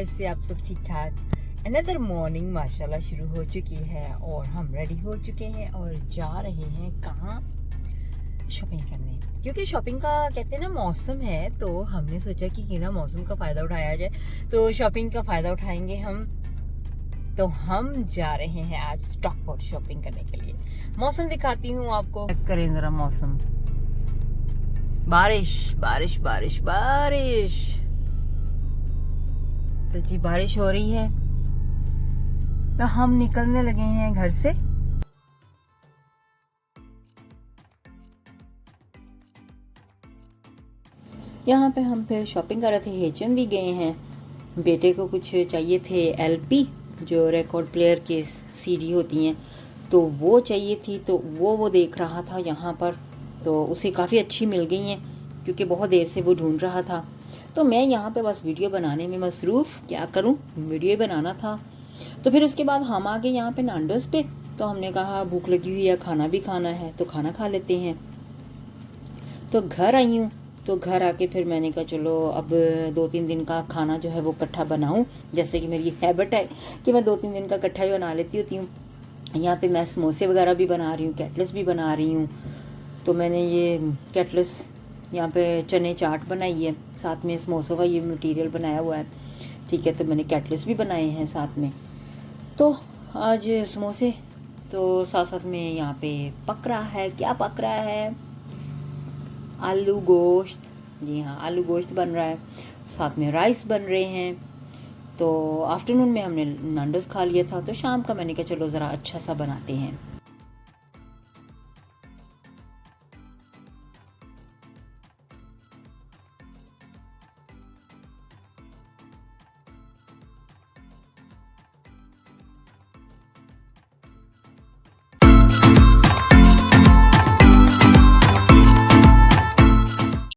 कैसे आप सब ठीक ठाक। अनदर मॉर्निंग माशाल्लाह शुरू हो चुकी है और हम रेडी हो चुके हैं और जा रहे हैं कहाँ, शॉपिंग करने। क्योंकि शॉपिंग का कहते हैं ना मौसम है, तो हमने सोचा कि ना मौसम का फ़ायदा उठाया जाए, तो शॉपिंग का फ़ायदा उठाएंगे हम। तो हम जा रहे हैं आज स्टॉकपोर्ट शॉपिंग करने के लिए। मौसम दिखाती हूँ आपको, चेक करें ज़रा मौसम। बारिश बारिश बारिश बारिश, तो जी बारिश हो रही है, तो हम निकलने लगे हैं घर से। यहाँ पे हम फिर शॉपिंग कर रहे थे, एचएम भी गए हैं। बेटे को कुछ चाहिए थे एलपी, जो रिकॉर्ड प्लेयर के सीडी होती हैं, तो वो चाहिए थी, तो वो देख रहा था यहाँ पर। तो उसे काफ़ी अच्छी मिल गई हैं, क्योंकि बहुत देर से वो ढूंढ रहा था। तो मैं यहाँ पे बस वीडियो बनाने में मसरूफ़, क्या करूँ, वीडियो ही बनाना था। तो फिर उसके बाद हम आ गए यहाँ पे नांडोस पे। तो हमने कहा भूख लगी हुई है, खाना भी खाना है, तो खाना खा लेते हैं। तो घर आई हूँ, तो घर आके फिर मैंने कहा चलो अब 2-3 दिन का खाना जो है वो इकट्ठा बनाऊँ। जैसे कि मेरी हैबिट है कि मैं 2-3 दिन का इकट्ठा ही बना लेती होती हूँ। यहाँ पे मैं समोसे वगैरह भी बना रही हूँ, कैटलेस भी बना रही हूँ। तो मैंने ये कैटलेस, यहाँ पे चने चाट बनाई है, साथ में समोसों का ये मटेरियल बनाया हुआ है, ठीक है। तो मैंने कैटलेस भी बनाए हैं साथ में। तो आज समोसे, तो साथ साथ में यहाँ पे पक रहा है, क्या पक रहा है, आलू गोश्त। जी हाँ, आलू गोश्त बन रहा है, साथ में राइस बन रहे हैं। तो आफ्टरनून में हमने नांडोस खा लिया था, तो शाम का मैंने कहा चलो ज़रा अच्छा सा बनाते हैं।